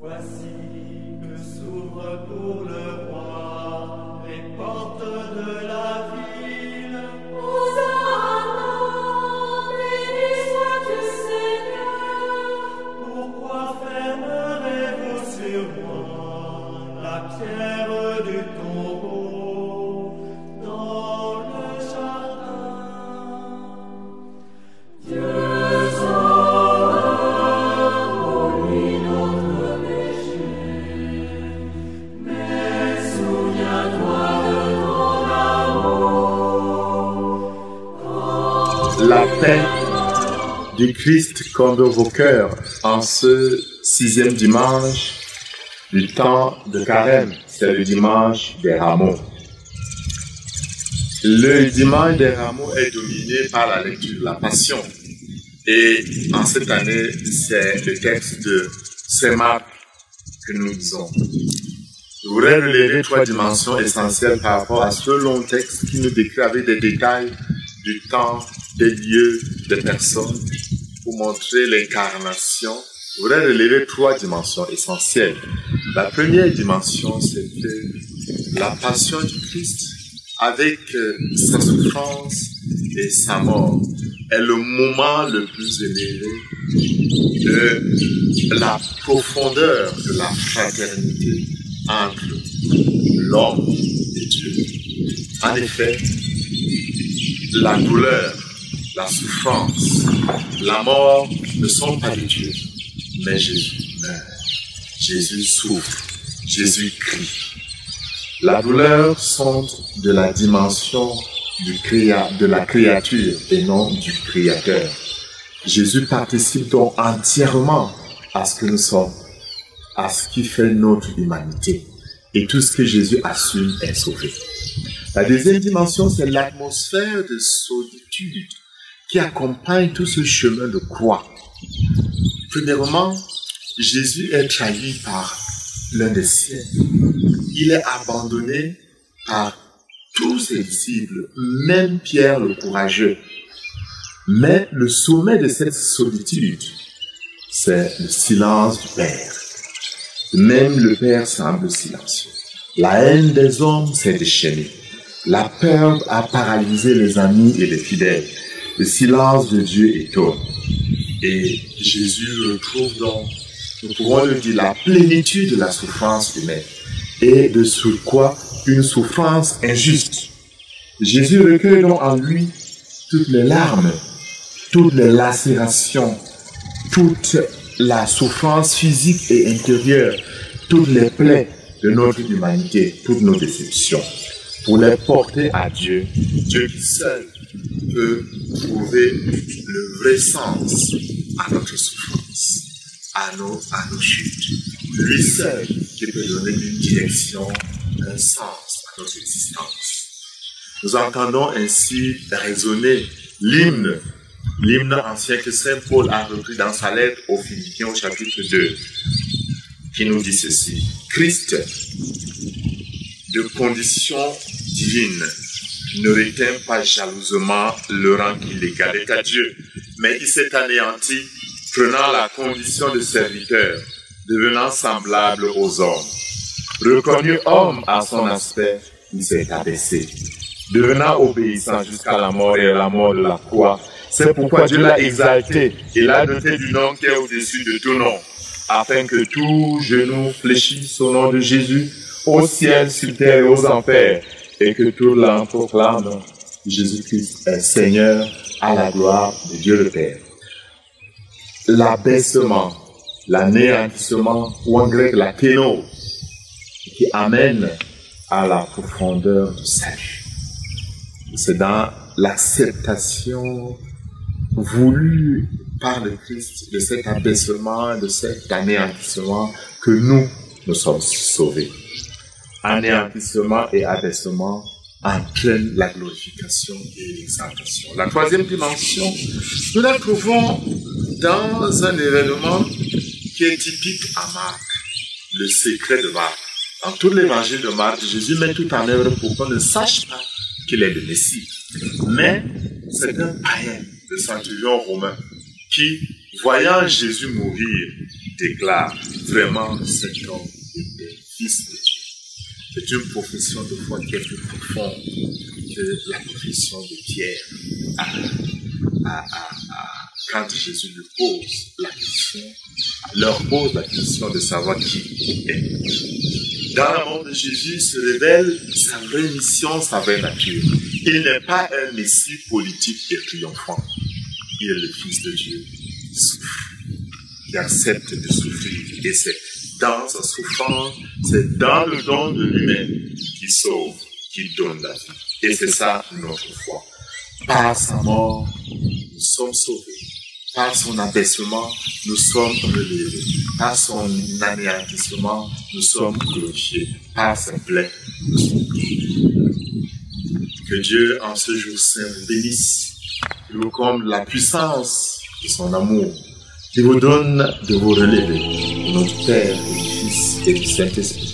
Voici que s'ouvrent pour le roi les portes de la ville. Hosanna, béni sois-tu Seigneur. Pourquoi fermerez-vous sur moi la pierre du tombeau dans le jardin? Dieu sauveur, pour lui notre péché. Mais souviens-toi de ton amour. La paix du Christ comble vos cœurs en ce 6e dimanche du temps de Carême. C'est le dimanche des Rameaux. Le dimanche des Rameaux est dominé par la lecture de la Passion. Et en cette année, c'est le texte de Saint Marc que nous lisons. Je voudrais relever 3 dimensions essentielles par rapport à ce long texte qui nous décrit avec des détails du temps, des lieux, des personnes, pour montrer l'incarnation. Je voudrais relever 3 dimensions essentielles. La première dimension, c'était la passion du Christ avec sa souffrance et sa mort. Est le moment le plus élevé de la profondeur de la fraternité entre l'homme et Dieu. En effet, la douleur, la souffrance, la mort ne sont pas de Dieu, mais Jésus meurt. Jésus souffre, Jésus crie. La douleur sont de la dimension de la créature et non du Créateur. Jésus participe donc entièrement à ce que nous sommes, à ce qui fait notre humanité. Et tout ce que Jésus assume est sauvé. La deuxième dimension, c'est l'atmosphère de solitude qui accompagne tout ce chemin de croix. Premièrement, Jésus est trahi par l'un des siens. Il est abandonné par tous ses disciples, même Pierre le courageux. Mais le sommet de cette solitude, c'est le silence du Père. Même le Père semble silencieux. La haine des hommes s'est déchaînée. La peur a paralysé les amis et les fidèles. Le silence de Dieu étonne. Et Jésus retrouve donc, nous pouvons le dire, la plénitude de la souffrance humaine. Et de surcroît, une souffrance injuste. Jésus recueille donc en lui toutes les larmes, toutes les lacérations, toute la souffrance physique et intérieure, toutes les plaies de notre humanité, toutes nos déceptions, pour les porter à Dieu, Dieu qui seul peut trouver le vrai sens à notre souffrance, à nos chutes. Lui seul qui peut donner une direction, un sens à notre existence. Nous entendons ainsi résonner l'hymne ancien que Saint Paul a repris dans sa lettre aux Philippiens au chapitre 2, qui nous dit ceci. Christ, de condition divine, ne retint pas jalousement le rang qu'il égalait à Dieu, mais il s'est anéanti, prenant la condition de serviteur, devenant semblable aux hommes. Reconnu homme à son aspect, il s'est abaissé, devenant obéissant jusqu'à la mort et à la mort de la croix. C'est pourquoi Dieu l'a exalté et l'a doté du nom qui est au-dessus de tout nom, afin que tout genou fléchisse au nom de Jésus, au ciel, sur terre et aux enfers, et que toute langue proclame Jésus-Christ est Seigneur à la gloire de Dieu le Père. L'abaissement, l'anéantissement, ou en grec la kénos, qui amène à la profondeur du salut. C'est dans l'acceptation voulue par le Christ de cet abaissement, de cet anéantissement que nous sommes sauvés. Anéantissement et abaissement entraînent la glorification et l'exaltation. La troisième dimension, nous la trouvons dans un événement qui est typique à Marc, le secret de Marc. Dans tout l'évangile de Marc, Jésus met tout en œuvre pour qu'on ne sache pas qu'il est le Messie. Mais c'est un païen, le centurion romain, qui, voyant Jésus mourir déclare vraiment cet homme était fils de Dieu. C'est une profession de foi qui est plus profonde que la profession de Pierre. Quand Jésus lui pose la question, leur pose la question de savoir qui il est. Dans la mort de Jésus se révèle sa vraie mission, sa vraie nature. Il n'est pas un messie politique et triomphant. Il est le Fils de Dieu qui souffre, qui accepte de souffrir. Et c'est dans sa souffrance, c'est dans le don de lui-même qu'il sauve, qu'il donne la vie. Et c'est ça notre foi. Par sa mort, nous sommes sauvés. Par son abaissement, nous sommes relevés. Par son anéantissement, nous sommes glorifiés. Par sa plaie, nous sommes guéris. Que Dieu, en ce jour saint, vous bénisse. Il vous comble la puissance de son amour. Il vous donne de vous relever. Au nom du Père, et du Fils et du Saint-Esprit.